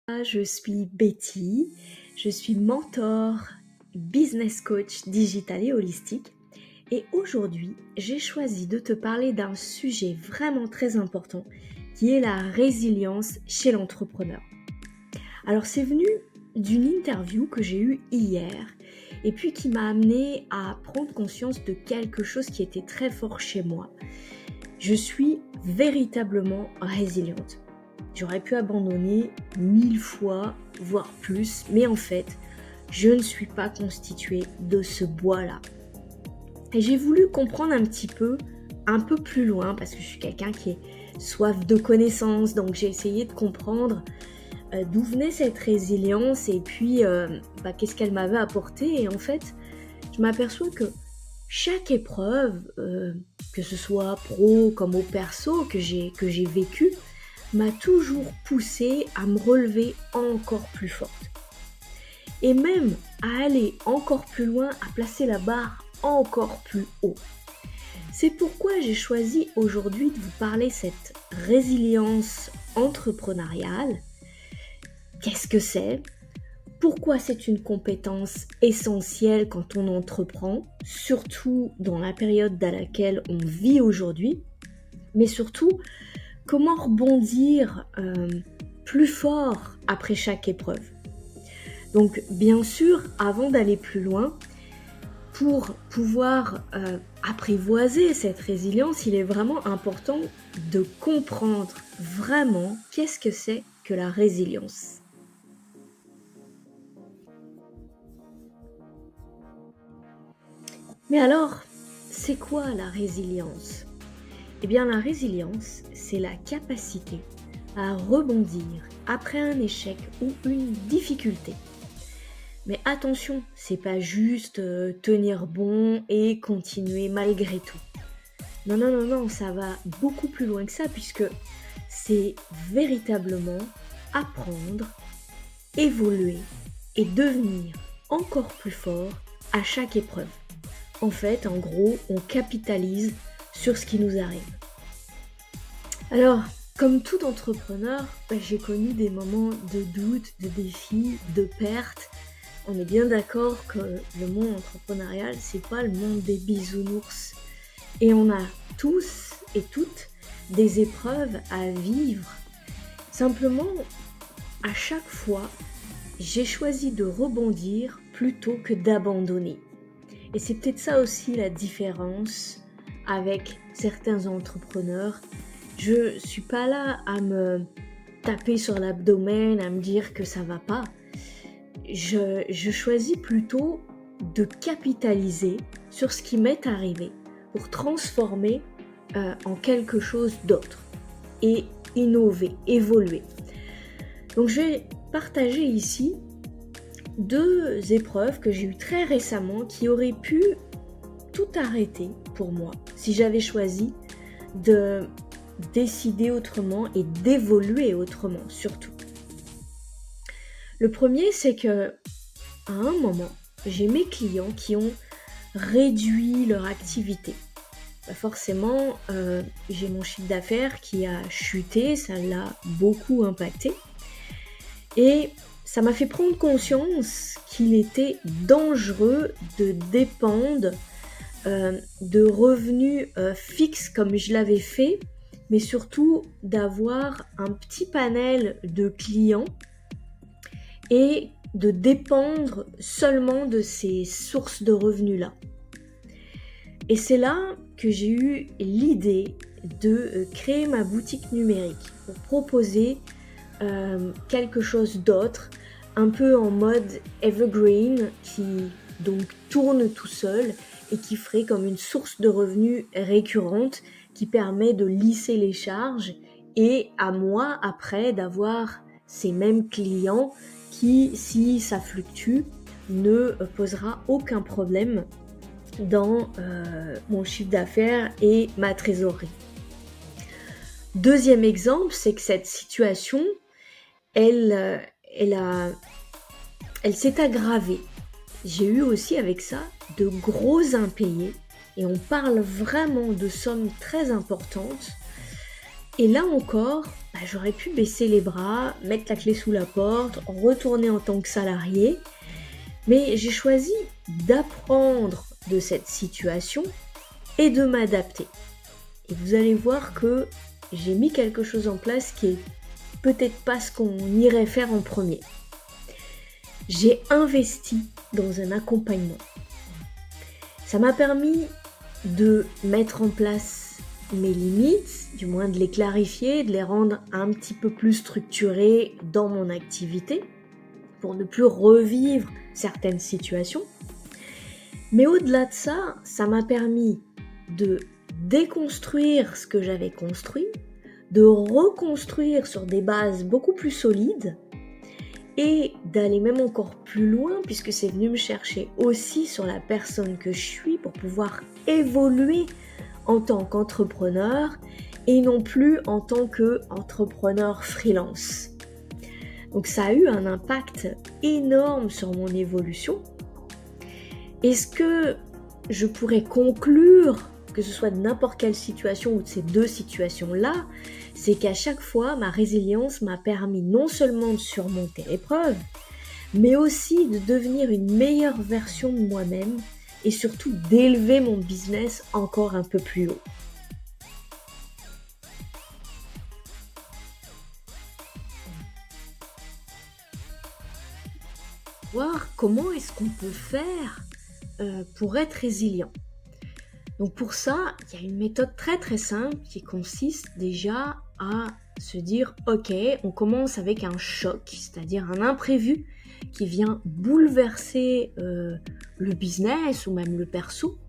Je suis Betty, je suis mentor, business coach digital et holistique et aujourd'hui j'ai choisi de te parler d'un sujet vraiment très important qui est la résilience chez l'entrepreneur. Alors c'est venu d'une interview que j'ai eue hier et puis qui m'a amené à prendre conscience de quelque chose qui était très fort chez moi. Je suis véritablement résiliente. J'aurais pu abandonner 1000 fois, voire plus, mais en fait, je ne suis pas constituée de ce bois-là. Et j'ai voulu comprendre un peu plus loin, parce que je suis quelqu'un qui est soif de connaissances, donc j'ai essayé de comprendre d'où venait cette résilience et puis qu'est-ce qu'elle m'avait apporté. Et en fait, je m'aperçois que chaque épreuve, que ce soit pro comme au perso que j'ai vécu, m'a toujours poussée à me relever encore plus forte. Et même à aller encore plus loin, à placer la barre encore plus haut. C'est pourquoi j'ai choisi aujourd'hui de vous parler de cette résilience entrepreneuriale. Qu'est-ce que c'est ? Pourquoi c'est une compétence essentielle quand on entreprend, surtout dans la période dans laquelle on vit aujourd'hui, mais surtout, comment rebondir plus fort après chaque épreuve. Donc bien sûr, avant d'aller plus loin, pour pouvoir apprivoiser cette résilience, il est vraiment important de comprendre vraiment qu'est-ce que c'est que la résilience. Mais alors, c'est quoi la résilience ? Eh bien, la résilience, c'est la capacité à rebondir après un échec ou une difficulté. Mais attention, c'est pas juste tenir bon et continuer malgré tout. Non, ça va beaucoup plus loin que ça puisque c'est véritablement apprendre, évoluer et devenir encore plus fort à chaque épreuve. En fait, en gros, on capitalise sur ce qui nous arrive. Alors, comme tout entrepreneur, j'ai connu des moments de doute, de défis, de pertes. On est bien d'accord que le monde entrepreneurial, c'est pas le monde des bisounours. Et on a tous et toutes des épreuves à vivre. Simplement, à chaque fois, j'ai choisi de rebondir plutôt que d'abandonner. Et c'est peut-être ça aussi la différence avec certains entrepreneurs. Je suis pas là à me taper sur l'abdomen, à me dire que ça va pas. Je choisis plutôt de capitaliser sur ce qui m'est arrivé pour transformer en quelque chose d'autre et innover, évoluer. Donc je vais partager ici 2 épreuves que j'ai eues très récemment qui auraient pu tout arrêter pour moi si j'avais choisi de décider autrement et d'évoluer autrement surtout. Le premier, c'est que à un moment, j'ai mes clients qui ont réduit leur activité. Forcément, j'ai mon chiffre d'affaires qui a chuté, ça l'a beaucoup impacté. Et ça m'a fait prendre conscience qu'il était dangereux de dépendre de revenus fixes comme je l'avais fait, mais surtout d'avoir un petit panel de clients et de dépendre seulement de ces sources de revenus-là. Et c'est là que j'ai eu l'idée de créer ma boutique numérique pour proposer quelque chose d'autre, un peu en mode evergreen, qui donc tourne tout seul et qui ferait comme une source de revenus récurrente qui permet de lisser les charges et à moi après d'avoir ces mêmes clients qui, si ça fluctue, ne posera aucun problème dans mon chiffre d'affaires et ma trésorerie. Deuxième exemple, c'est que cette situation, elle s'est aggravée. J'ai eu aussi avec ça de gros impayés et on parle vraiment de sommes très importantes. Et là encore, j'aurais pu baisser les bras, mettre la clé sous la porte, retourner en tant que salarié, mais j'ai choisi d'apprendre de cette situation et de m'adapter. Et vous allez voir que j'ai mis quelque chose en place qui est peut-être pas ce qu'on irait faire en premier. J'ai investi dans un accompagnement. Ça m'a permis de mettre en place mes limites, du moins de les clarifier, de les rendre un petit peu plus structurées dans mon activité pour ne plus revivre certaines situations. Mais au-delà de ça, ça m'a permis de déconstruire ce que j'avais construit, de reconstruire sur des bases beaucoup plus solides et d'aller même encore plus loin puisque c'est venu me chercher aussi sur la personne que je suis pour pouvoir évoluer en tant qu'entrepreneur et non plus en tant qu'entrepreneur freelance. Donc ça a eu un impact énorme sur mon évolution. Et ce que je pourrais conclure, que ce soit de n'importe quelle situation ou de ces deux situations-là, c'est qu'à chaque fois, ma résilience m'a permis non seulement de surmonter l'épreuve, mais aussi de devenir une meilleure version de moi-même et surtout d'élever mon business encore un peu plus haut. Voir comment est-ce qu'on peut faire pour être résilient. Donc pour ça, il y a une méthode très très simple qui consiste déjà à se dire ok, on commence avec un choc, c'est-à-dire un imprévu qui vient bouleverser le business ou même le perso.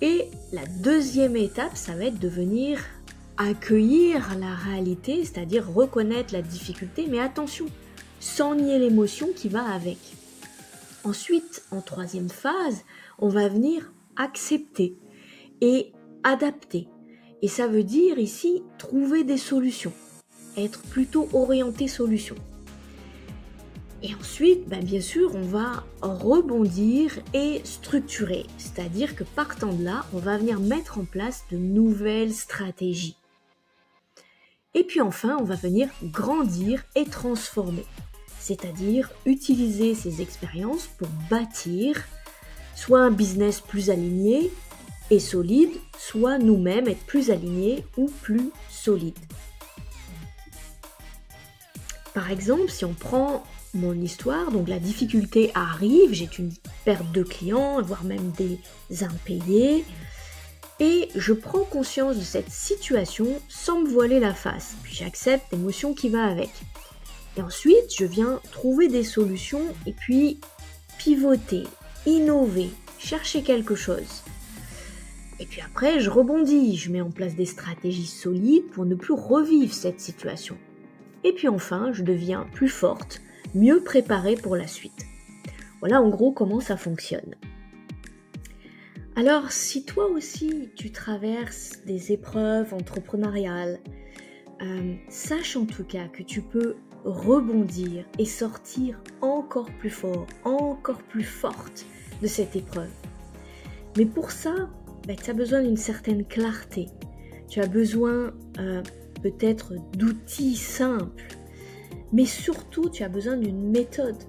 Et la deuxième étape, ça va être de venir accueillir la réalité, c'est-à-dire reconnaître la difficulté, mais attention, sans nier l'émotion qui va avec. Ensuite, en troisième phase, on va venir accepter et adapter. Et ça veut dire ici trouver des solutions, être plutôt orienté solution. Et ensuite, bien sûr, on va rebondir et structurer. C'est-à-dire que partant de là, on va venir mettre en place de nouvelles stratégies. Et puis enfin, on va venir grandir et transformer. C'est-à-dire utiliser ces expériences pour bâtir soit un business plus aligné et solide, soit nous-mêmes être plus alignés ou plus solides. Par exemple, si on prend mon histoire, donc la difficulté arrive, j'ai une perte de clients, voire même des impayés, et je prends conscience de cette situation sans me voiler la face, puis j'accepte l'émotion qui va avec. Et ensuite, je viens trouver des solutions et puis pivoter, innover, chercher quelque chose. Et puis après, je rebondis, je mets en place des stratégies solides pour ne plus revivre cette situation. Et puis enfin, je deviens plus forte, mieux préparée pour la suite. Voilà en gros comment ça fonctionne. Alors, si toi aussi tu traverses des épreuves entrepreneuriales, sache en tout cas que tu peux rebondir et sortir encore plus fort, encore plus forte de cette épreuve. Mais pour ça, tu as besoin d'une certaine clarté. Tu as besoin peut-être d'outils simples, mais surtout tu as besoin d'une méthode.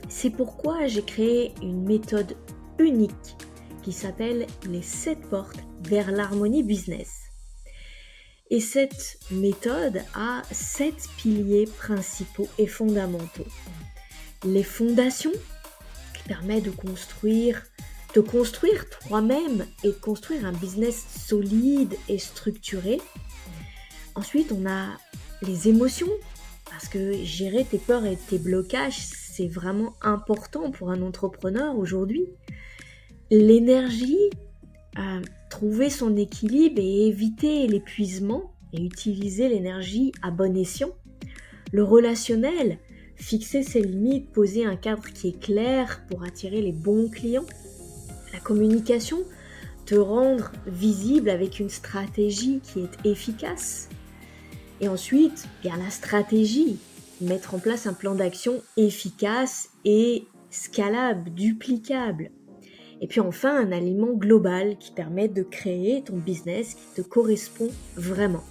C'est pourquoi j'ai créé une méthode unique qui s'appelle les 7 portes vers l'harmonie business. Et cette méthode a 7 piliers principaux et fondamentaux. Les fondations qui permettent de construire toi-même et de construire un business solide et structuré. Ensuite, on a les émotions, parce que gérer tes peurs et tes blocages, c'est vraiment important pour un entrepreneur aujourd'hui. L'énergie, trouver son équilibre et éviter l'épuisement et utiliser l'énergie à bon escient. Le relationnel, fixer ses limites, poser un cadre qui est clair pour attirer les bons clients. La communication, te rendre visible avec une stratégie qui est efficace. Et ensuite, la stratégie, mettre en place un plan d'action efficace et scalable, duplicable. Et puis enfin, un alignement global qui permet de créer ton business qui te correspond vraiment.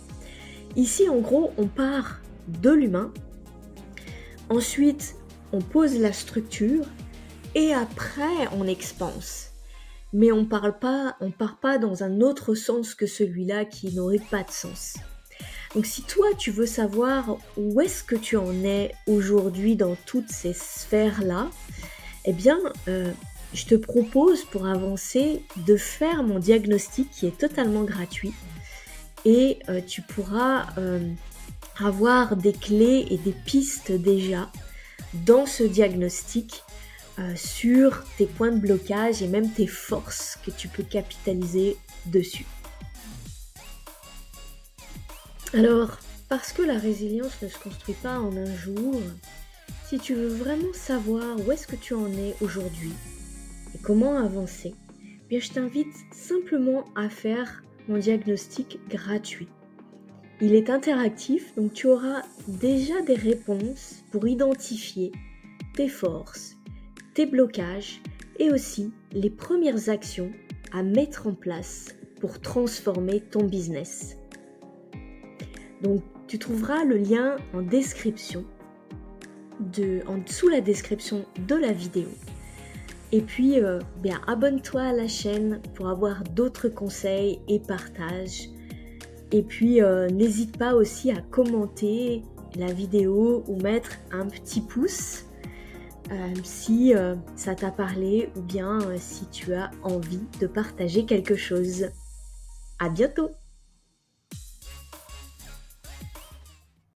Ici, en gros, on part de l'humain, ensuite on pose la structure et après on expanse. Mais on part pas dans un autre sens que celui-là qui n'aurait pas de sens. Donc si toi tu veux savoir où est-ce que tu en es aujourd'hui dans toutes ces sphères-là, eh bien je te propose pour avancer de faire mon diagnostic qui est totalement gratuit et tu pourras avoir des clés et des pistes déjà dans ce diagnostic sur tes points de blocage et même tes forces que tu peux capitaliser dessus. Alors, parce que la résilience ne se construit pas en un jour, si tu veux vraiment savoir où est-ce que tu en es aujourd'hui et comment avancer, eh bien je t'invite simplement à faire mon diagnostic gratuit. Il est interactif, donc tu auras déjà des réponses pour identifier tes forces, tes blocages et aussi les premières actions à mettre en place pour transformer ton business. Donc tu trouveras le lien en description, en dessous la description de la vidéo. Et puis abonne-toi à la chaîne pour avoir d'autres conseils et partages. Et puis n'hésite pas aussi à commenter la vidéo ou mettre un petit pouce si ça t'a parlé ou bien si tu as envie de partager quelque chose. À bientôt!